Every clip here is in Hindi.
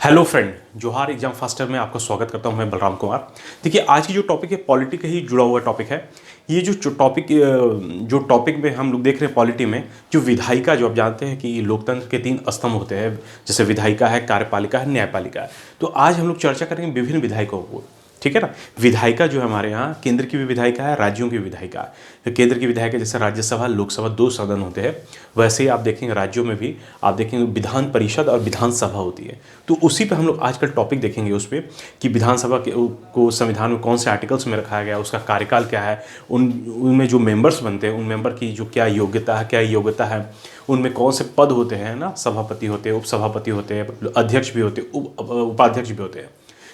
हेलो फ्रेंड, जोहार एग्जाम फास्टर में आपका स्वागत करता हूं। मैं बलराम कुमार। देखिए, आज की जो टॉपिक है पॉलिटिक ही जुड़ा हुआ टॉपिक है। ये जो टॉपिक में हम लोग देख रहे हैं पॉलिटी में, जो विधायिका, जो आप जानते हैं कि लोकतंत्र के तीन स्तंभ होते हैं, जैसे विधायिका है, कार्यपालिका है, न्यायपालिका है। तो आज हम लोग चर्चा करेंगे विभिन्न विधायकों को, ठीक है ना। विधायिका जो है हमारे यहाँ केंद्र की भी विधायिका है, राज्यों की भी विधायिका है। तो केंद्र की विधायिका जैसे राज्यसभा लोकसभा दो सदन होते हैं, वैसे ही आप देखेंगे राज्यों में भी आप देखेंगे विधान परिषद और विधानसभा होती है। तो उसी पे हम लोग आजकल टॉपिक देखेंगे उस पर कि विधानसभा को संविधान में कौन से आर्टिकल्स में रखा गया, उसका कार्यकाल क्या है, उनमें जो मेंबर्स बनते हैं उन मेंबर की जो क्या योग्यता है, उनमें कौन से पद होते हैं ना, सभापति होते हैं, उपसभापति होते हैं, अध्यक्ष भी होते हैं, उपाध्यक्ष भी होते हैं।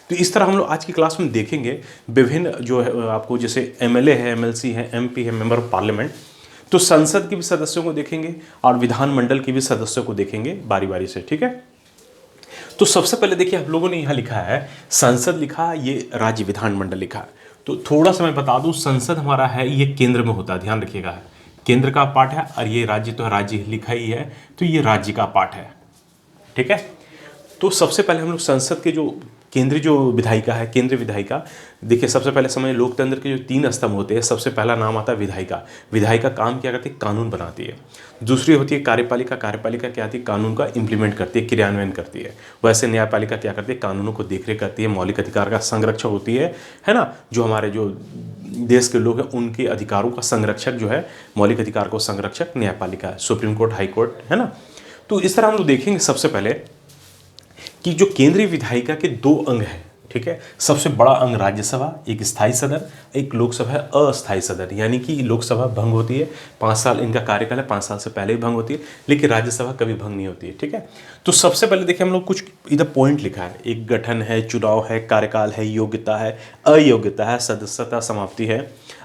तो इस तरह हम लोग आज की क्लास में देखेंगे विभिन्न जो है आपको, जैसे एमएलए है, एमएलसी है, एमपी है, मेंबर ऑफ पार्लियामेंट। तो संसद के भी सदस्यों को देखेंगे और विधानमंडल के भी सदस्यों को देखेंगे बारी बारी से, ठीक है। तो सबसे पहले देखिए, आप लोगों ने यहाँ लिखा है संसद, लिखा ये राज्य विधानमंडल लिखा है। तो थोड़ा सा मैं बता दूं, संसद हमारा है ये केंद्र में होता है, ध्यान रखिएगा, केंद्र का पार्ट है, और ये राज्य तो राज्य लिखा ही है, तो ये राज्य का पार्ट है, ठीक है। तो सबसे पहले हम लोग संसद के जो केंद्रीय जो विधायिका है, केंद्रीय विधायिका, देखिए सबसे पहले समझ, लोकतंत्र के जो तीन स्तंभ होते हैं, सबसे पहला नाम आता है विधायिका। विधायिका काम क्या करती है? कानून बनाती है। दूसरी होती है कार्यपालिका। कार्यपालिका क्या आती है? कानून का इंप्लीमेंट करती है, क्रियान्वयन करती है। वैसे न्यायपालिका क्या करती है? कानूनों को देखरेख करती है, मौलिक अधिकार का संरक्षक होती है ना। जो हमारे जो देश के लोग हैं उनके अधिकारों का संरक्षक जो है, मौलिक अधिकार को संरक्षक न्यायपालिका है, सुप्रीम कोर्ट, हाई कोर्ट, है ना। तो इस तरह हम लोग देखेंगे सबसे पहले कि जो केंद्रीय विधायिका के दो अंग हैं, ठीक है। सबसे बड़ा अंग राज्यसभा, एक स्थायी सदन, एक लोकसभा है अस्थायी सदन। यानी कि लोकसभा भंग होती है, 5 साल इनका कार्यकाल है, 5 साल से पहले भी भंग होती है, लेकिन राज्यसभा कभी भंग नहीं होती है, ठीक है। तो सबसे पहले देखिए, हम लोग कुछ इधर पॉइंट लिखा है, एक गठन है, चुनाव है, कार्यकाल है, योग्यता है, अयोग्यता है, सदस्यता समाप्ति है,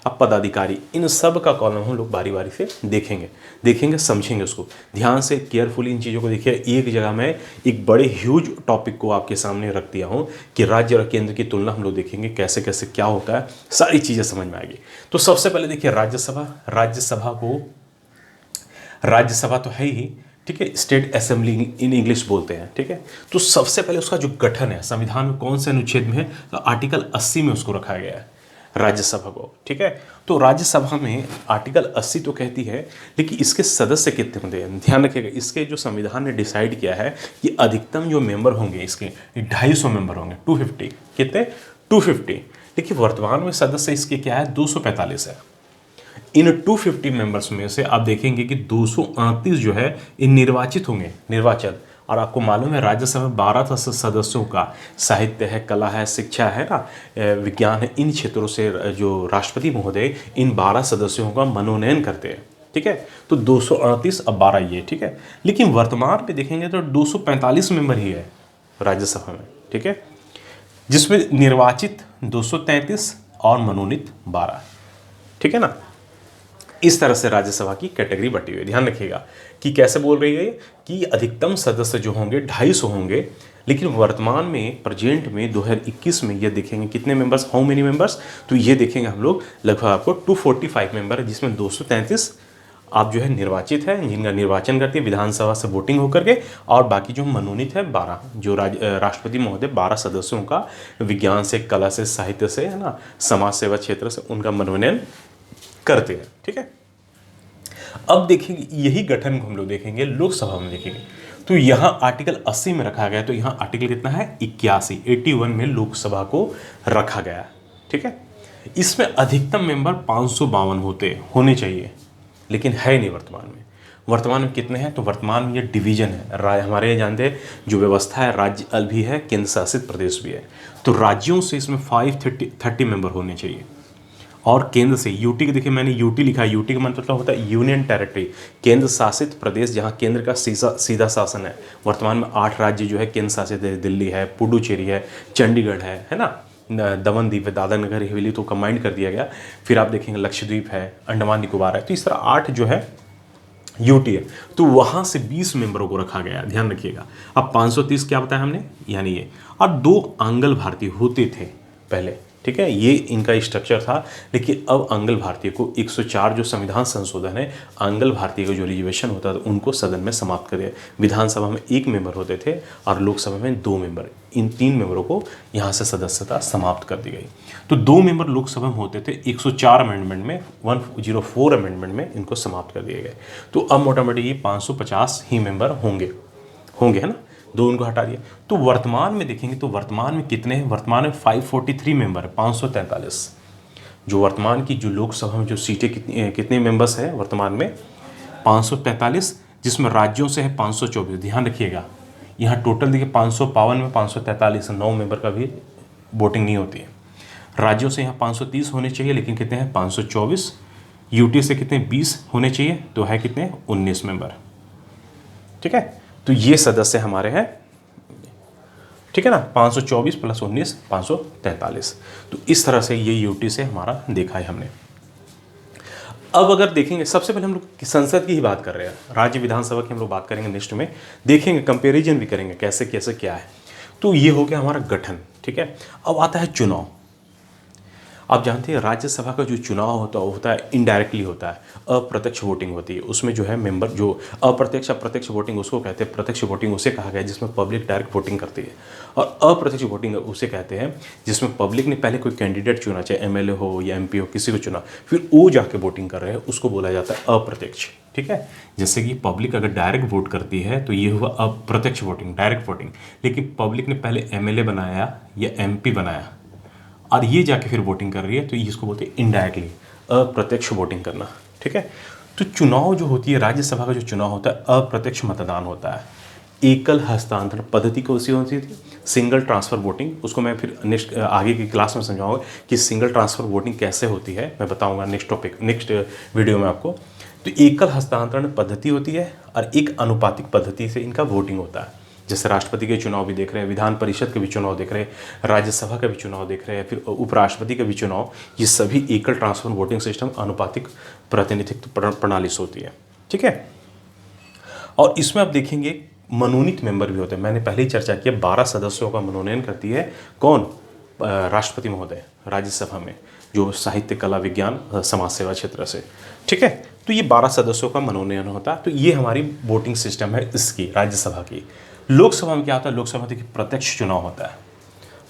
अब पदाधिकारी, इन सब का कॉलम हम लोग बारी बारी से देखेंगे समझेंगे उसको ध्यान से, केयरफुली इन चीज़ों को देखिए। एक जगह में एक बड़े ह्यूज टॉपिक को आपके सामने रख दिया हूँ कि राज्य और केंद्र की तुलना हम लोग देखेंगे, कैसे कैसे क्या होता है, सारी चीज़ें समझ में आएगी। तो सबसे पहले देखिए राज्यसभा। राज्यसभा तो है ही, ठीक है, स्टेट असेंबली इन इंग्लिश बोलते हैं, ठीक है। तो सबसे पहले उसका जो गठन है, संविधान में कौन से अनुच्छेद में है? तो आर्टिकल 80 में उसको रखा गया है राज्यसभा को, ठीक है। तो राज्यसभा में आर्टिकल 80 तो कहती है, लेकिन इसके सदस्य कितने होते हैं? ध्यान रखिएगा, इसके जो संविधान ने डिसाइड किया है कि अधिकतम जो मेंबर होंगे इसके 250 मेंबर होंगे, 250, कितने? 250। देखिए वर्तमान में सदस्य इसके क्या है? 245 है। इन 250 मेंबर्स में से आप देखेंगे कि 238 जो है ये निर्वाचित होंगे, निर्वाचन। और आपको मालूम है राज्यसभा 12 सदस्यों का साहित्य है, कला है, शिक्षा है ना, विज्ञान है, इन क्षेत्रों से जो राष्ट्रपति महोदय इन 12 सदस्यों का मनोनयन करते हैं, ठीक है। तो 238 अब 12 ये, ठीक है। लेकिन वर्तमान में देखेंगे तो 245 मेंबर ही है राज्यसभा में, ठीक है, जिसमें निर्वाचित 233 और मनोनीत 12, ठीक है ना। इस तरह से राज्यसभा की कैटेगरी बटी हुई है। ध्यान रखिएगा कि कैसे बोल रही है कि अधिकतम सदस्य जो होंगे 250 होंगे, लेकिन वर्तमान में प्रेजेंट में 2021 में ये देखेंगे कितने मेंबर्स, हाउ मेनी मेंबर्स, तो ये देखेंगे हम लोग लगभग आपको 245 मेंबर है, जिसमें 233 आप जो है निर्वाचित है, जिनका निर्वाचन करती है विधानसभा से वोटिंग होकर के, और बाकी जो मनोनीत है 12, जो राष्ट्रपति महोदय 12 सदस्यों का विज्ञान से, कला से, साहित्य से, है ना, समाज सेवा क्षेत्र से उनका मनोनयन करते हैं, ठीक है। अब देखेंगे यही गठन को हम लोग देखेंगे लोकसभा में देखेंगे, तो यहाँ आर्टिकल 80 में रखा गया, तो यहाँ आर्टिकल कितना है? 81 में लोकसभा को रखा गया, ठीक है। इसमें अधिकतम मेंबर 552 होने चाहिए, लेकिन है नहीं वर्तमान में कितने हैं? तो वर्तमान में ये डिवीजन है, हमारे यहाँ जानते हैं जो व्यवस्था है, राज्य भी है, केंद्र शासित प्रदेश भी है। तो राज्यों से इसमें 530 मेंबर होने चाहिए, और केंद्र से यूटी के, देखिए मैंने यूटी लिखा है, यूटी का मतलब होता है यूनियन टेरिटरी, केंद्र शासित प्रदेश, जहां केंद्र का सीधा शासन है। वर्तमान में 8 राज्य जो है केंद्र शासित है, दिल्ली है, पुडुचेरी है, चंडीगढ़ है ना, दमन द्वीप है, दादरा नगर हवेली तो कंबाइंड कर दिया गया। फिर आप देखेंगे लक्षद्वीप है, अंडमान निकोबार है। तो इस तरह 8 जो है यूटी है, तो वहां से 20 मेंबरों को रखा गया, ध्यान रखिएगा। अब 530 क्या बताया हमने, यानी ये, और 2 आंग्ल भारतीय होते थे पहले, ठीक है, ये इनका स्ट्रक्चर था। लेकिन अब आंग्ल भारतीय को 104 जो संविधान संशोधन है, आंग्ल भारतीय का जो रिजर्वेशन होता था उनको सदन में समाप्त कर दिया। विधानसभा में 1 मेंबर होते थे और लोकसभा में 2 मेंबर, इन 3 मेंबरों को यहाँ से सदस्यता समाप्त कर दी गई। तो 2 मेंबर लोकसभा में होते थे, 104 अमेंडमेंट में, 104 अमेंडमेंट में इनको समाप्त कर दिए गए। तो अब मोटामोटी ये 550 ही मेंबर होंगे है ना, 2 उनको हटा दिया। तो वर्तमान में देखेंगे तो वर्तमान में कितने हैं, वर्तमान में 543 मेंबर है, 543। जो वर्तमान की जो लोकसभा में जो सीटें कितने मेंबर्स हैं वर्तमान में, 543, जिसमें राज्यों से है 524। ध्यान रखिएगा, यहाँ टोटल देखिए 552 में 543, 9 मेंबर का भी वोटिंग नहीं होती है। राज्यों से यहाँ 530 होने चाहिए, लेकिन कितने हैं 524। यूटी से कितने 20 होने चाहिए, तो है कितने 19 मेंबर। ठीक है, तो ये सदस्य हमारे हैं, ठीक है ना, 524 प्लस 19 543। तो इस तरह से ये यूटी से हमारा देखा है हमने। अब अगर देखेंगे, सबसे पहले हम लोग संसद की ही बात कर रहे हैं, राज्य विधानसभा की हम लोग बात करेंगे नेक्स्ट में, देखेंगे कंपैरिजन भी करेंगे कैसे कैसे क्या है। तो ये हो गया हमारा गठन। ठीक है, अब आता है चुनाव। आप जानते हैं राज्यसभा का जो चुनाव होता है इनडायरेक्टली होता है, अप्रत्यक्ष वोटिंग होती है। उसमें जो है मेंबर जो अप्रत्यक्ष वोटिंग उसको कहते हैं, प्रत्यक्ष वोटिंग उसे कहा गया जिसमें पब्लिक डायरेक्ट वोटिंग करती है, और अप्रत्यक्ष वोटिंग उसे कहते हैं जिसमें पब्लिक ने पहले कोई कैंडिडेट चुना, चाहे एमएलए हो या एमपी हो, किसी को चुना, फिर वो जाके वोटिंग कर रहे हैं, उसको बोला जाता है अप्रत्यक्ष। ठीक है, जैसे कि पब्लिक अगर डायरेक्ट वोट करती है तो ये हुआ अप्रत्यक्ष वोटिंग, डायरेक्ट वोटिंग। लेकिन पब्लिक ने पहले एमएलए बनाया या एमपी बनाया और ये जाके फिर वोटिंग कर रही है, तो इसको बोलते हैं इनडायरेक्टली, अप्रत्यक्ष वोटिंग करना। ठीक है, तो चुनाव जो होती है, राज्यसभा का जो चुनाव होता है अप्रत्यक्ष मतदान होता है। एकल हस्तांतरण पद्धति को उसी होती थी, सिंगल ट्रांसफर वोटिंग। उसको मैं फिर नेक्स्ट आगे की क्लास में समझाऊंगा कि सिंगल ट्रांसफर वोटिंग कैसे होती है, मैं बताऊंगा नेक्स्ट वीडियो में आपको। तो एकल हस्तांतरण पद्धति होती है और एक अनुपातिक पद्धति से इनका वोटिंग होता है। जैसे राष्ट्रपति के चुनाव भी देख रहे हैं, विधान परिषद के भी चुनाव देख रहे हैं, राज्यसभा का भी चुनाव देख रहे हैं, फिर उपराष्ट्रपति का भी चुनाव, ये सभी एकल ट्रांसफर वोटिंग सिस्टम अनुपातिक प्रतिनिधित्व प्रणाली से होती है। ठीक है, और इसमें आप देखेंगे मनोनीत मेंबर भी होते हैं। मैंने पहले ही चर्चा किया, 12 सदस्यों का मनोनयन करती है कौन, राष्ट्रपति महोदय राज्यसभा में, जो साहित्य कला विज्ञान समाज सेवा क्षेत्र से। ठीक है, तो ये 12 सदस्यों का मनोनयन होता है। तो ये हमारी वोटिंग सिस्टम है इसकी, राज्यसभा की। लोकसभा में क्या होता है, लोकसभा देखिए प्रत्यक्ष चुनाव होता है।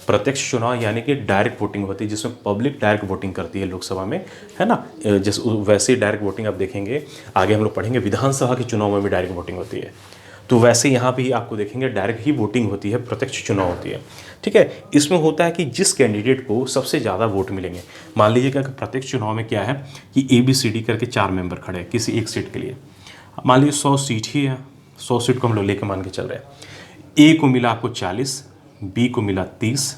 प्रत्यक्ष चुनाव यानी कि डायरेक्ट वोटिंग होती है, जिसमें पब्लिक डायरेक्ट वोटिंग करती है लोकसभा में, है ना। जैसे वैसे ही डायरेक्ट वोटिंग आप देखेंगे, आगे हम लोग पढ़ेंगे विधानसभा के चुनाव में भी डायरेक्ट वोटिंग होती है। तो वैसे यहाँ भी आपको देखेंगे डायरेक्ट ही वोटिंग होती है, प्रत्यक्ष चुनाव होती है। ठीक है, इसमें होता है कि जिस कैंडिडेट को सबसे ज़्यादा वोट मिलेंगे, मान लीजिएगा कि प्रत्यक्ष चुनाव में क्या है कि ABCD करके 4 मेंबर खड़े हैं किसी एक सीट के लिए। मान लीजिए 100 सीट ही है, 100 सीट को हम लोग लेकर मान के चल रहे हैं। A को मिला आपको 40, B को मिला 30,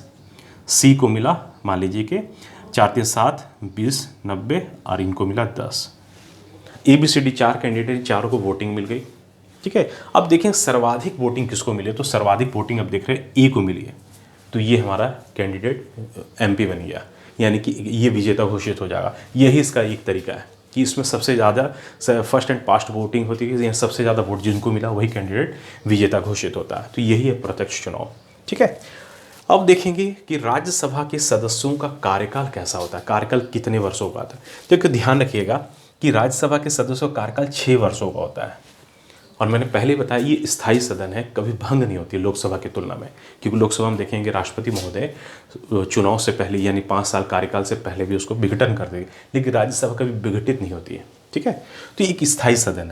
C को मिला मान लीजिए कि 4 3 7 20 90 और इनको मिला 10। ABCD 4 कैंडिडेट, चारों को वोटिंग मिल गई। ठीक है, अब देखें सर्वाधिक वोटिंग किसको मिले, तो सर्वाधिक वोटिंग अब देख रहे हैं A को मिली है, तो ये हमारा कैंडिडेट MP बन गया, यानी कि ये विजेता घोषित हो जाएगा। यही इसका एक तरीका है कि इसमें सबसे ज़्यादा फर्स्ट एंड पास्ट वोटिंग होती है, सबसे ज़्यादा वोट जिनको मिला वही कैंडिडेट विजेता घोषित होता है। तो यही है प्रत्यक्ष चुनाव। ठीक है, अब देखेंगे कि राज्यसभा के सदस्यों का कार्यकाल कैसा होता है, कार्यकाल कितने वर्षों का आता है। तो एक ध्यान रखिएगा कि राज्यसभा के सदस्यों का कार्यकाल 6 वर्षों का होता है, और मैंने पहले ही बताया ये स्थायी सदन है, कभी भंग नहीं होती लोकसभा की तुलना में। क्योंकि लोकसभा में देखेंगे राष्ट्रपति महोदय चुनाव से पहले यानी 5 साल कार्यकाल से पहले भी उसको विघटन कर देगी, लेकिन राज्यसभा कभी विघटित नहीं होती है। ठीक है, तो एक स्थायी सदन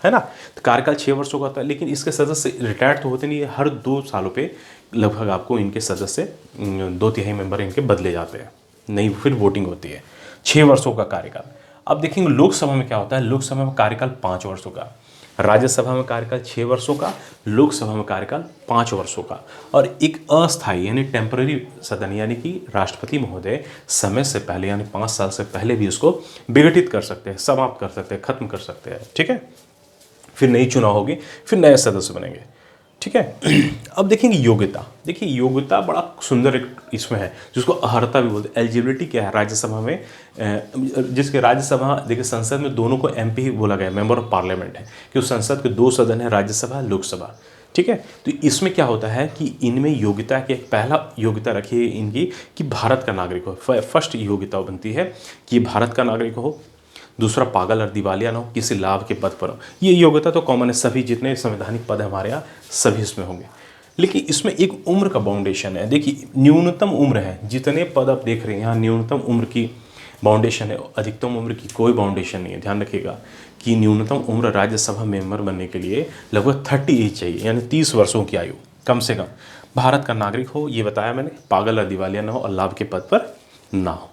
है ना। तो कार्यकाल 6 वर्षों का होता है, लेकिन इसके सदस्य रिटायर्ड तो होते नहीं है, हर 2 सालों पे लगभग आपको इनके सदस्य 2/3 मेंबर इनके बदले जाते हैं, नहीं फिर वोटिंग होती है। 6 वर्षों का कार्यकाल। अब देखेंगे लोकसभा में क्या होता है, लोकसभा में कार्यकाल 5 वर्षों का, राज्यसभा में कार्यकाल 6 वर्षों का, लोकसभा में कार्यकाल 5 वर्षों का। और एक अस्थायी यानी टेम्पररी सदन, यानी कि राष्ट्रपति महोदय समय से पहले यानी 5 साल से पहले भी उसको विघटित कर सकते हैं, समाप्त कर सकते हैं, खत्म कर सकते हैं। ठीक है, फिर नई चुनाव होगी, फिर नए सदस्य बनेंगे। ठीक है, अब देखेंगे योग्यता। देखिए योग्यता बड़ा सुंदर एक इसमें है, जिसको अर्हता भी बोलते हैं। एलिजिबिलिटी क्या है राज्यसभा में, जिसके राज्यसभा देखिए संसद में दोनों को MP ही बोला गया, मेंबर ऑफ पार्लियामेंट है, कि उस संसद के 2 सदन है, राज्यसभा लोकसभा। ठीक है। तो इसमें क्या होता है कि इनमें योग्यता की एक पहला योग्यता रखी है इनकी कि भारत का नागरिक हो। फर्स्ट योग्यता बनती है कि भारत का नागरिक हो। दूसरा, पागल और दिवालिया ना हो, किसी लाभ के पद पर हो। ये योग्यता तो कॉमन है, सभी जितने संवैधानिक पद हमारे यहाँ सभी इसमें होंगे। लेकिन इसमें एक उम्र का बाउंडेशन है। देखिए, न्यूनतम उम्र है, जितने पद आप देख रहे हैं यहाँ न्यूनतम उम्र की बाउंडेशन है, अधिकतम उम्र की कोई बाउंडेशन नहीं है। ध्यान रखिएगा कि न्यूनतम उम्र राज्यसभा मेंबर बनने के लिए लगभग 30 एज चाहिए, यानी 30 वर्षों की आयु कम से कम। भारत का नागरिक हो, ये बताया मैंने, पागल और दिवालिया ना हो और लाभ के पद पर ना हो।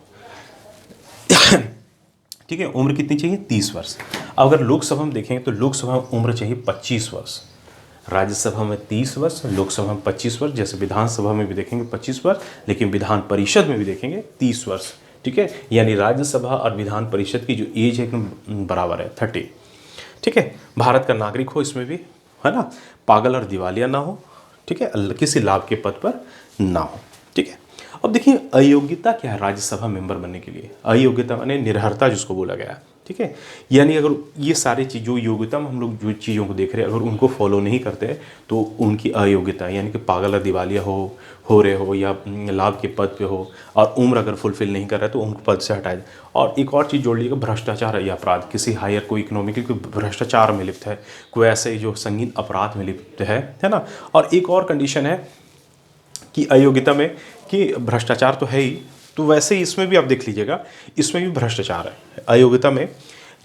ठीक है, उम्र कितनी चाहिए? 30 वर्ष। अगर लोकसभा में देखेंगे तो लोकसभा में उम्र चाहिए 25 वर्ष, राज्यसभा में 30 वर्ष, लोकसभा में 25 वर्ष, जैसे विधानसभा में भी देखेंगे 25 वर्ष, लेकिन विधान परिषद में भी देखेंगे 30 वर्ष। ठीक है, यानी राज्यसभा और विधान परिषद की जो एज है एकदम बराबर है, 30। ठीक है, भारत का नागरिक हो, इसमें भी है ना, पागल और दिवालिया ना हो, ठीक है, किसी लाभ के पद पर ना हो। ठीक है, अब देखिए अयोग्यता क्या है राज्यसभा मेंबर बनने के लिए? अयोग्यता माने निरर्हता जिसको बोला गया है। ठीक है, यानी अगर ये सारे चीज़ जो योग्यता में हम लोग जो चीज़ों को देख रहे हैं, अगर उनको फॉलो नहीं करते तो उनकी अयोग्यता, यानी कि पागल और दिवालिया हो रहे हो या लाभ के पद पे हो और उम्र अगर फुलफिल नहीं कर रहा है तो उनको पद से हटाया जाए। और एक और चीज़ जोड़ लीजिएगा, भ्रष्टाचार या अपराध, किसी हायर कोई इकोनॉमिक कोई भ्रष्टाचार में लिप्त है, कोई ऐसे जो संगीन अपराध में लिप्त है ना। और एक और कंडीशन है कि अयोग्यता में कि भ्रष्टाचार तो है ही, तो वैसे ही इसमें भी आप देख लीजिएगा, इसमें भी भ्रष्टाचार है अयोग्यता में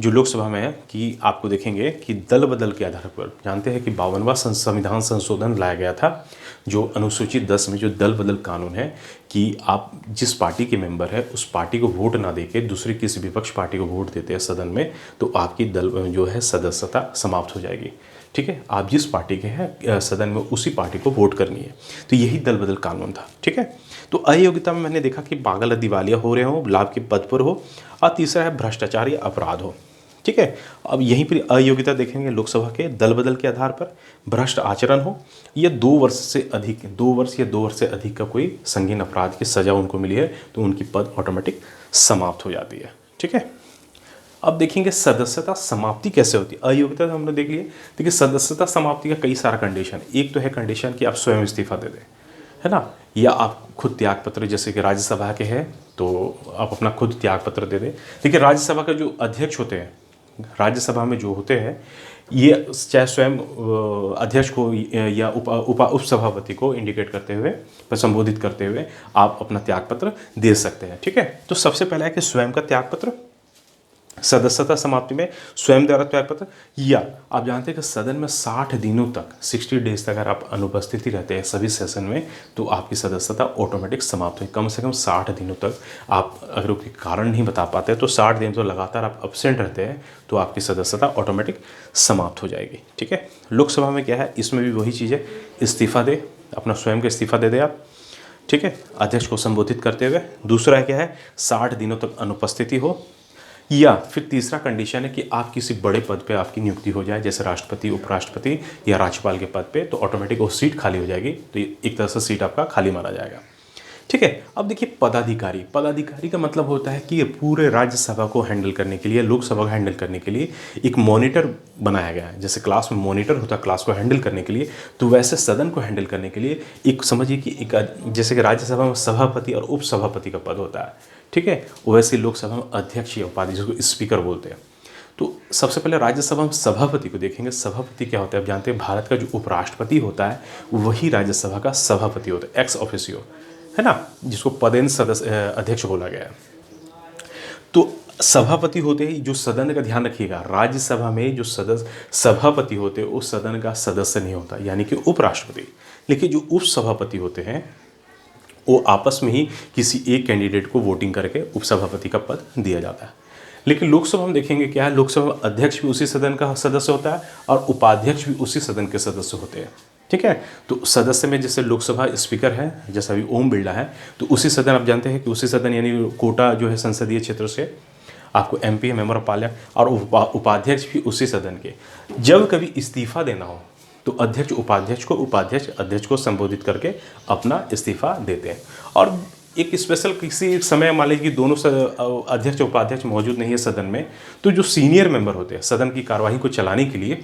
जो लोकसभा में है। कि आपको देखेंगे कि दल बदल के आधार पर, जानते हैं कि 52वां संविधान संशोधन लाया गया था, जो अनुसूचित 10 में जो दल बदल कानून है कि आप जिस पार्टी के मेंबर है उस पार्टी को वोट ना देके दूसरी किसी विपक्ष पार्टी को वोट देते हैं सदन में, तो आपकी दल जो है सदस्यता समाप्त हो जाएगी। ठीक है, आप जिस पार्टी के हैं सदन में उसी पार्टी को वोट करनी है। तो यही दल बदल कानून था। ठीक है, तो अयोग्यता में मैंने देखा कि पागल और दिवालिया हो रहे हो, लाभ के पद पर हो, और तीसरा है भ्रष्टाचार या अपराध हो। ठीक है, अब यहीं पर अयोग्यता देखेंगे लोकसभा के दल बदल के आधार पर, भ्रष्ट आचरण हो या 2 वर्ष से अधिक, 2 वर्ष या 2 वर्ष से अधिक का कोई संगीन अपराध की सजा उनको मिली है, तो उनकी पद ऑटोमेटिक समाप्त हो जाती है। ठीक है, अब देखेंगे सदस्यता समाप्ति कैसे होती है। अयोग्यता हमने देख लिया। देखिए, सदस्यता समाप्ति का कई सारा कंडीशन। एक तो है कंडीशन कि आप स्वयं इस्तीफा दे दें, है ना, या आप खुद त्यागपत्र, जैसे कि राज्यसभा के हैं तो आप अपना खुद त्यागपत्र दे दें। देखिए, राज्यसभा के जो अध्यक्ष होते हैं, राज्यसभा में जो होते हैं, ये चाहे स्वयं अध्यक्ष को या उपसभापति को इंडिकेट करते हुए, संबोधित करते हुए आप अपना त्यागपत्र दे सकते हैं। ठीक है, तो सबसे पहला है कि स्वयं का त्यागपत्र, सदस्यता समाप्ति में स्वयं द्वारा त्यागपत्र, या आप जानते हैं कि सदन में 60 दिनों तक, 60 डेज तक अगर आप अनुपस्थिति रहते हैं सभी सेशन में, तो आपकी सदस्यता ऑटोमेटिक समाप्त हुई। कम से कम 60 दिनों तक आप अगर उसके कारण नहीं बता पाते तो 60 दिन तो लगातार आप एब्सेंट रहते हैं, तो आपकी सदस्यता ऑटोमेटिक समाप्त हो जाएगी। ठीक है, लोकसभा में क्या है, इसमें भी वही चीज़ है, इस्तीफा दे, अपना स्वयं का इस्तीफा दे दे आप। ठीक है, अध्यक्ष को संबोधित करते हुए। दूसरा क्या है, 60 दिनों तक अनुपस्थिति हो, या फिर तीसरा कंडीशन है कि आप किसी बड़े पद पे आपकी नियुक्ति हो जाए, जैसे राष्ट्रपति, उपराष्ट्रपति या राज्यपाल के पद पे, तो ऑटोमेटिक वो सीट खाली हो जाएगी, तो एक तरह से सीट आपका खाली माना जाएगा। ठीक है, अब देखिए पदाधिकारी। पदाधिकारी का मतलब होता है कि पूरे राज्यसभा को हैंडल करने के लिए, लोकसभा को हैंडल करने के लिए एक मॉनिटर बनाया गया है। जैसे क्लास में मॉनिटर होता है क्लास को हैंडल करने के लिए, तो वैसे सदन को हैंडल करने के लिए एक, समझिए कि एक, जैसे कि राज्यसभा में सभापति और उपसभापति का पद होता है। ठीक है, वैसे लोकसभा में अध्यक्ष या उपाध्यक्ष, जिसको स्पीकर बोलते हैं। तो सबसे पहले राज्यसभा में सभापति को देखेंगे। सभापति क्या होता है, आप जानते हैं भारत का जो उपराष्ट्रपति होता है वही राज्यसभा का सभापति होता है, एक्स ऑफिसियो, है ना, जिसको पदेन सदस्य अध्यक्ष बोला गया है। तो सभापति होते हैं जो सदन का, ध्यान रखिएगा, राज्यसभा में जो सदस्य सभापति होते हैं वो सदन का सदस्य नहीं होता, यानी कि उपराष्ट्रपति। लेकिन जो उपसभापति होते हैं वो आपस में ही किसी एक कैंडिडेट को वोटिंग करके उपसभापति का पद दिया जाता है। लेकिन लोकसभा में देखेंगे क्या है, लोकसभा में अध्यक्ष भी उसी सदन का सदस्य होता है और उपाध्यक्ष भी उसी सदन के सदस्य होते हैं। ठीक है, तो सदस्य में जैसे लोकसभा स्पीकर है, जैसा अभी ओम बिरला है, तो उसी सदन, आप जानते हैं कि उसी सदन यानी कोटा जो है संसदीय क्षेत्र से आपको MP है, मेंबर ऑफ पार्लियामेंट, और उपाध्यक्ष भी उसी सदन के। जब कभी इस्तीफा देना हो तो अध्यक्ष उपाध्यक्ष को, उपाध्यक्ष अध्यक्ष को संबोधित करके अपना इस्तीफा देते हैं। और एक स्पेशल किसी समय मान लीजिए कि दोनों अध्यक्ष उपाध्यक्ष मौजूद नहीं है सदन में, तो जो सीनियर मेंबर होते हैं सदन की कार्यवाही को चलाने के लिए,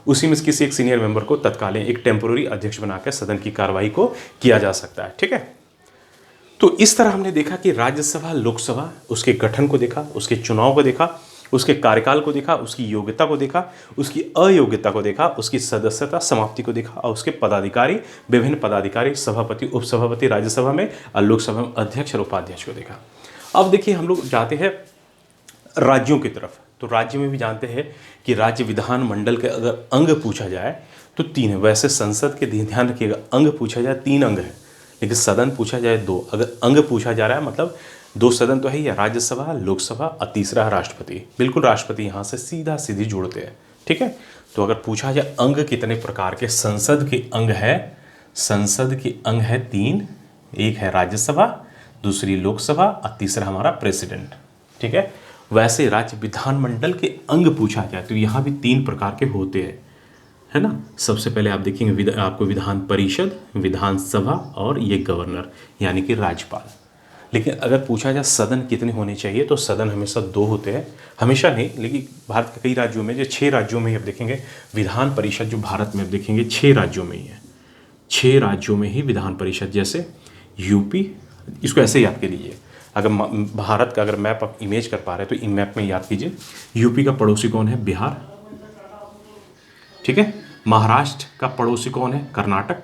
उसी में से किसी एक सीनियर मेंबर को तत्कालीन एक टेम्पोररी अध्यक्ष बनाकर सदन की कार्रवाई को किया जा सकता है। ठीक है, तो इस तरह हमने देखा कि राज्यसभा, लोकसभा, उसके गठन को देखा, उसके चुनाव को देखा, उसके कार्यकाल को देखा, उसकी योग्यता को देखा, उसकी अयोग्यता को देखा, उसकी सदस्यता समाप्ति को देखा और उसके पदाधिकारी, विभिन्न पदाधिकारी, सभापति, उपसभापति राज्यसभा में और लोकसभा में अध्यक्ष और उपाध्यक्ष को देखा। अब देखिए हम लोग जाते हैं राज्यों की तरफ। तो राज्य में भी जानते हैं कि राज्य विधानमंडल के अगर अंग पूछा जाए तो 3 है। वैसे संसद के ध्यान रखिएगा, अंग पूछा जाए 3 अंग है, लेकिन सदन पूछा जाए 2। अगर अंग पूछा जा रहा है मतलब 2 सदन तो है ही, राज्यसभा, लोकसभा और तीसरा है राष्ट्रपति। बिल्कुल राष्ट्रपति यहाँ से सीधा सीधी जोड़ते हैं। ठीक है, तो अगर पूछा जाए अंग कितने प्रकार के संसद के अंग है, संसद के अंग है 3। एक है राज्यसभा, दूसरी लोकसभा और तीसरा हमारा प्रेसिडेंट। ठीक है, वैसे राज्य विधानमंडल के अंग पूछा जाए तो यहाँ भी 3 प्रकार के होते हैं, है ना। सबसे पहले आप देखेंगे आपको विधान परिषद, विधानसभा और ये गवर्नर यानी कि राज्यपाल। लेकिन अगर पूछा जाए सदन कितने होने चाहिए तो सदन हमेशा 2 होते हैं, हमेशा नहीं, लेकिन भारत के कई राज्यों में, जो 6 राज्यों में ही आप देखेंगे विधान परिषद, जो भारत में आप देखेंगे 6 राज्यों में ही है, 6 राज्यों में ही विधान परिषद। जैसे यूपी, इसको ऐसे याद कर लीजिए, अगर भारत का अगर मैप आप इमेज कर पा रहे हैं तो इन मैप में याद कीजिए, यूपी का पड़ोसी कौन है, बिहार। ठीक है, महाराष्ट्र का पड़ोसी कौन है, कर्नाटक।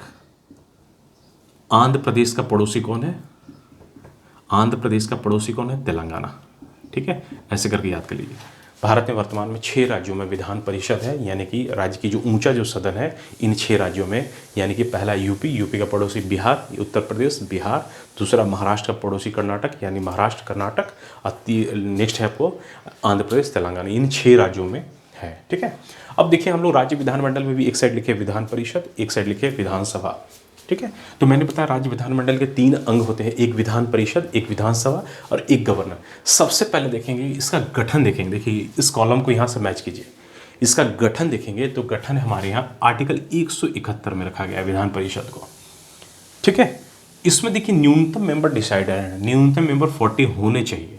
आंध्र प्रदेश का पड़ोसी कौन है, आंध्र प्रदेश का पड़ोसी कौन है, तेलंगाना। ठीक है, ऐसे करके याद कर लीजिए। भारत में वर्तमान में 6 राज्यों में विधान परिषद है, यानी कि राज्य की जो ऊंचा जो सदन है इन 6 राज्यों में, यानी कि पहला यूपी, यूपी का पड़ोसी बिहार, उत्तर प्रदेश, बिहार। दूसरा महाराष्ट्र का पड़ोसी कर्नाटक, यानी महाराष्ट्र, कर्नाटक। और नेक्स्ट है आपको आंध्र प्रदेश, तेलंगाना। इन 6 राज्यों में है। ठीक है, अब देखिए हम लोग राज्य विधानमंडल में भी एक साइड लिखे विधान परिषद, एक साइड लिखे विधानसभा। ठीक है, तो मैंने बताया राज्य विधानमंडल के 3 अंग होते हैं, एक विधान परिषद, एक विधानसभा और एक गवर्नर। सबसे पहले देखेंगे इसका गठन देखेंगे। देखिए इस कॉलम को यहाँ से मैच कीजिए, इसका गठन देखेंगे तो गठन हमारे यहाँ आर्टिकल 171 में रखा गया है विधान परिषद को। ठीक है, इसमें देखिए न्यूनतम मेंबर डिसाइड है, न्यूनतम मेंबर 40 होने चाहिए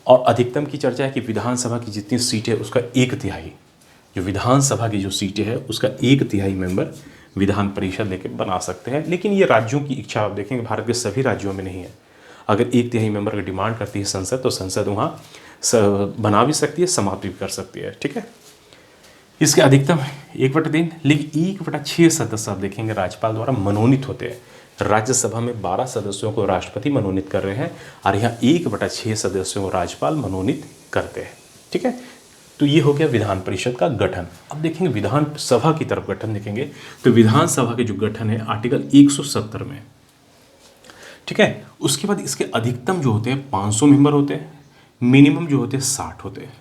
और अधिकतम की चर्चा है कि विधानसभा की जितनी सीटें उसका 1/3, जो विधानसभा की जो सीटें है उसका 1/3 मेंबर विधान परिषद लेके बना सकते हैं। लेकिन ये राज्यों की इच्छा, आप देखेंगे भारत के सभी राज्यों में नहीं है। अगर 1/3 मेंबर का डिमांड करती है संसद तो संसद वहाँ बना भी सकती है, समाप्त भी कर सकती है। ठीक है, इसके अधिकतम 1/3, लेकिन 1/6 सदस्य आप देखेंगे राज्यपाल द्वारा मनोनीत होते हैं। राज्यसभा में 12 सदस्यों को राष्ट्रपति मनोनीत कर रहे हैं और यहाँ 1/6 सदस्यों को राज्यपाल मनोनीत करते हैं। ठीक है, तो ये हो गया विधान परिषद का गठन। अब देखेंगे विधानसभा की तरफ गठन देखेंगे तो विधानसभा के जो गठन है आर्टिकल 170 में। ठीक है, उसके बाद इसके अधिकतम जो होते हैं 500 मेंबर होते हैं, मिनिमम जो होते हैं 60 होते हैं।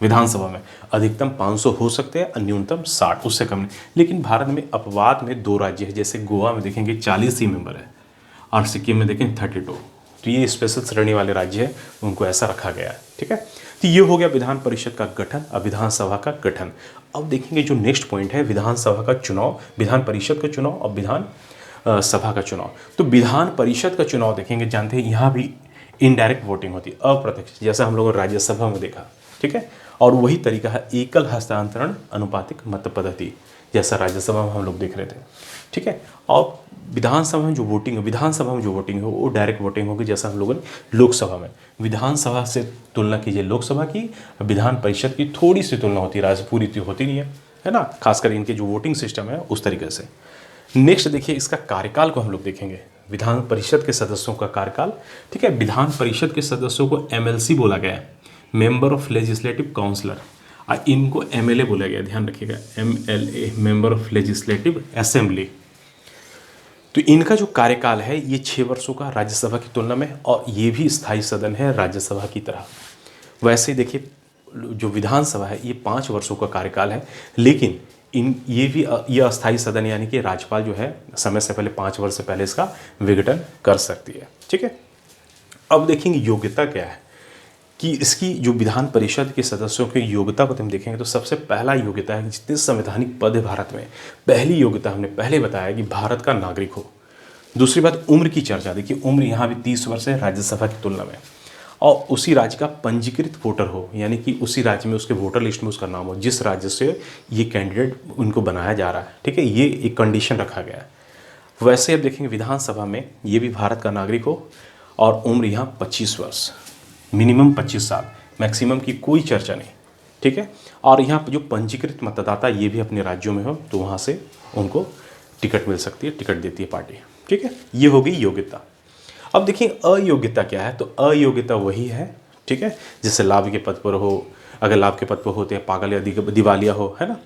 विधानसभा में अधिकतम 500 हो सकते हैं और न्यूनतम 60, उससे कम नहीं। लेकिन भारत में अपवाद में 2 राज्य है, जैसे गोवा में देखेंगे 40 ही मेंबर है और सिक्किम में देखेंगे 32। तो ये स्पेशल श्रेणी वाले राज्य है, उनको ऐसा रखा गया है। ठीक है, तो ये हो गया विधान परिषद का गठन और विधानसभा का गठन। अब देखेंगे जो नेक्स्ट पॉइंट है विधानसभा का चुनाव, विधान परिषद का चुनाव और विधान सभा का चुनाव। तो विधान परिषद का चुनाव देखेंगे, जानते हैं यहाँ भी इनडायरेक्ट वोटिंग होती है, अप्रत्यक्ष, जैसा हम लोगों ने राज्यसभा में देखा। ठीक है, और वही तरीका है एकल हस्तांतरण अनुपातिक मत पद्धति, जैसा राज्यसभा में हम लोग देख रहे थे। ठीक है, और विधानसभा में जो वोटिंग है, विधानसभा में जो वोटिंग है वो डायरेक्ट वोटिंग होगी, जैसा हम लोगों ने लोकसभा में। विधानसभा से तुलना कीजिए लोकसभा की, विधान परिषद की थोड़ी सी तुलना होती है, राज्य पूरी तो होती नहीं है ना, खासकर इनके जो वोटिंग सिस्टम है उस तरीके से। नेक्स्ट देखिए इसका कार्यकाल को हम लोग देखेंगे, विधान परिषद के सदस्यों का कार्यकाल। ठीक है, विधान परिषद के सदस्यों को MLC बोला गया है, मेंबर ऑफ लेजिस्लेटिव काउंसिलर, और इनको MLA बोला गया, ध्यान रखिएगा, MLA member of legislative assembly. तो इनका जो कार्यकाल है ये 6 वर्षों का राज्यसभा की तुलना में, और ये भी स्थायी सदन है राज्यसभा की तरह। वैसे देखिए जो विधानसभा है ये 5 वर्षों का कार्यकाल है, लेकिन ये अस्थायी सदन यानी कि राज्यपाल जो है समय से पहले 5 वर्ष से पहले इसका विघटन कर सकती है। ठीक है, अब देखेंगे योग्यता क्या है कि इसकी जो विधान परिषद के सदस्यों की योग्यता को हम देखेंगे तो सबसे पहला योग्यता है कि जितने संवैधानिक पद है भारत में, पहली योग्यता हमने पहले बताया कि भारत का नागरिक हो। दूसरी बात उम्र की चर्चा, देखिए उम्र यहाँ भी 30 वर्ष है राज्यसभा की तुलना में। और उसी राज्य का पंजीकृत वोटर हो, यानी कि उसी राज्य में उसके वोटर लिस्ट में उसका नाम हो जिस राज्य से ये कैंडिडेट उनको बनाया जा रहा है। ठीक है, ये एक कंडीशन रखा गया है। वैसे अब देखेंगे विधानसभा में ये भी भारत का नागरिक हो और उम्र यहाँ 25 वर्ष, मिनिमम 25 साल, मैक्सिमम की कोई चर्चा नहीं। ठीक है, और यहाँ जो पंजीकृत मतदाता ये भी अपने राज्यों में हो तो वहाँ से उनको टिकट मिल सकती है, टिकट देती है पार्टी। ठीक है, ये हो गई योग्यता। अब देखिए अयोग्यता क्या है, तो अयोग्यता वही है, ठीक है, जैसे लाभ के पद पर हो, अगर लाभ के पद पर होते हैं पागल या दिवालिया हो, है ना,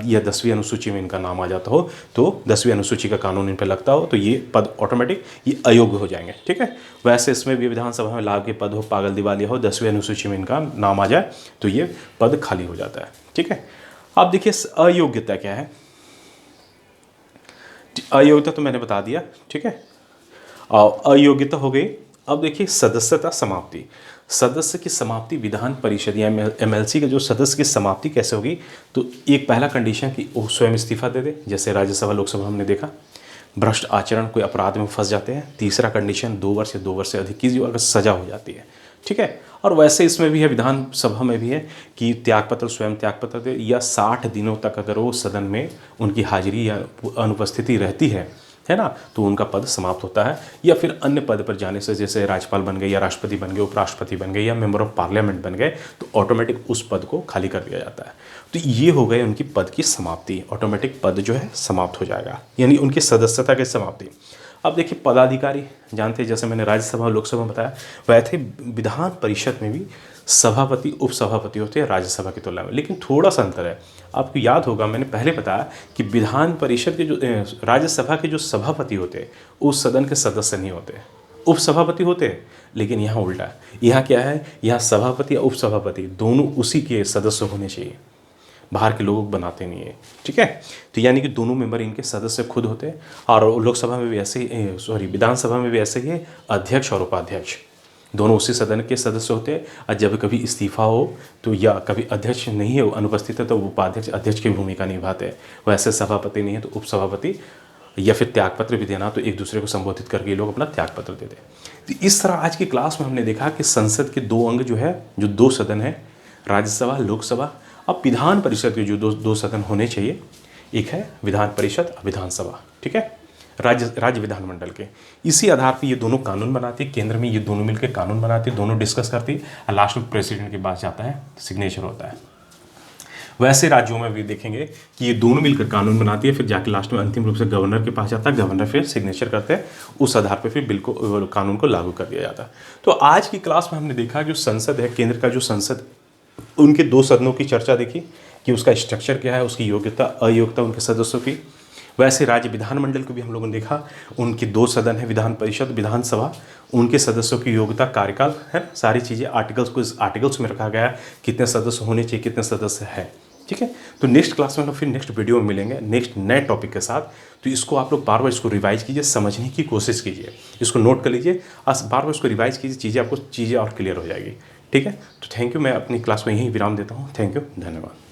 या 10वीं अनुसूची में इनका नाम आ जाता हो, तो 10वीं अनुसूची का कानून इन पर लगता हो तो ये पद ऑटोमेटिक ये अयोग्य हो जाएंगे। ठीक है, वैसे इसमें भी विधानसभा में लाभ के पद हो, पागल दिवालिया हो, 10वीं अनुसूची में इनका नाम आ जाए तो ये पद खाली हो जाता है। ठीक है, अब देखिए अयोग्यता क्या है। अयोग्यता तो मैंने बता दिया। ठीक है, अयोग्यता हो गई। अब देखिए सदस्यता समाप्ति। सदस्य की समाप्ति विधान परिषद या एमएलसी का जो सदस्य की समाप्ति कैसे होगी, तो एक पहला कंडीशन कि वो स्वयं इस्तीफा दे दे, जैसे राज्यसभा लोकसभा हमने देखा, भ्रष्ट आचरण कोई अपराध में फंस जाते हैं। तीसरा कंडीशन 2 वर्ष या 2 वर्ष से अधिक की जो अगर सजा हो जाती है। ठीक है, और वैसे इसमें भी है, विधानसभा में भी है कि त्यागपत्र स्वयं त्यागपत्र दे, या 60 दिनों तक अगर वो सदन में उनकी हाजिरी या अनुपस्थिति रहती है ना, तो उनका पद समाप्त होता है। या फिर अन्य पद पर जाने से, जैसे राज्यपाल बन गए या राष्ट्रपति बन गए, उपराष्ट्रपति बन गए या मेंबर ऑफ पार्लियामेंट बन गए, तो ऑटोमेटिक उस पद को खाली कर दिया जाता है। तो ये हो गए उनकी पद की समाप्ति, ऑटोमेटिक पद जो है समाप्त हो जाएगा, यानी उनकी सदस्यता की समाप्ति। अब देखिए पदाधिकारी जानते हैं, जैसे मैंने राज्यसभा और लोकसभा में बताया, वैसे विधान परिषद में भी सभापति उपसभापति होते हैं राज्यसभा की तुलना में, लेकिन थोड़ा सा अंतर है। आपको याद होगा मैंने पहले बताया कि विधान परिषद के जो राज्यसभा के जो सभापति होते हैं उस सदन के सदस्य नहीं होते, उपसभापति होते हैं। लेकिन यहाँ उल्टा है, यहाँ क्या है, यहाँ सभापति या उपसभापति दोनों उसी के सदस्य होने चाहिए, बाहर के लोग बनाते नहीं है। ठीक है, तो यानी कि दोनों मेंबर इनके सदस्य खुद होते हैं। और लोकसभा में भी ऐसे ही, विधानसभा में भी ऐसे ही अध्यक्ष और उपाध्यक्ष दोनों उसी सदन के सदस्य होते हैं। और जब कभी इस्तीफा हो तो, या कभी अध्यक्ष नहीं है, अनुपस्थित है, तो उपाध्यक्ष अध्यक्ष की भूमिका निभाते हैं। वैसे सभापति नहीं है तो उपसभापति, या फिर त्यागपत्र भी देना तो एक दूसरे को संबोधित करके लोग अपना त्यागपत्र देते हैं। तो इस तरह आज की क्लास में हमने देखा कि संसद के 2 अंग जो है, जो 2 सदन है, राज्यसभा लोकसभा। अब विधान परिषद के जो दो सदन होने चाहिए, एक है विधान परिषद और विधानसभा। ठीक है, राज्य विधानमंडल के, इसी आधार पर ये दोनों कानून बनाती है, केंद्र में ये दोनों मिलकर कानून बनाती है, दोनों डिस्कस करती है, और लास्ट में प्रेसिडेंट के पास जाता है, सिग्नेचर होता है। वैसे राज्यों में भी देखेंगे कि ये दोनों मिलकर कानून बनाती है, फिर जाके लास्ट में अंतिम रूप से गवर्नर के पास जाता है, गवर्नर फिर सिग्नेचर करते हैं, उस आधार पर फिर बिल को, कानून को लागू कर दिया जाता है। तो आज की क्लास में हमने देखा जो संसद है, केंद्र का जो संसद, उनके 2 सदनों की चर्चा देखी कि उसका स्ट्रक्चर क्या है, उसकी योग्यता अयोग्यता उनके सदस्यों की। वैसे राज्य विधानमंडल को भी हम लोगों ने देखा, उनके 2 सदन है, विधान परिषद विधानसभा, उनके सदस्यों की योग्यता कार्यकाल है, सारी चीज़ें आर्टिकल्स में रखा गया है, कितने सदस्य होने चाहिए, कितने सदस्य है। ठीक है, तो नेक्स्ट क्लास में हम फिर नेक्स्ट वीडियो में मिलेंगे नेक्स्ट नए टॉपिक के साथ। तो इसको आप लोग बार बार इसको रिवाइज कीजिए, समझने की कोशिश कीजिए, इसको नोट कर लीजिए, बार बार इसको रिवाइज कीजिए, चीज़ें और क्लियर हो जाएगी। ठीक है, तो थैंक यू, मैं अपनी क्लास को यहीं विराम देता हूँ। थैंक यू, धन्यवाद।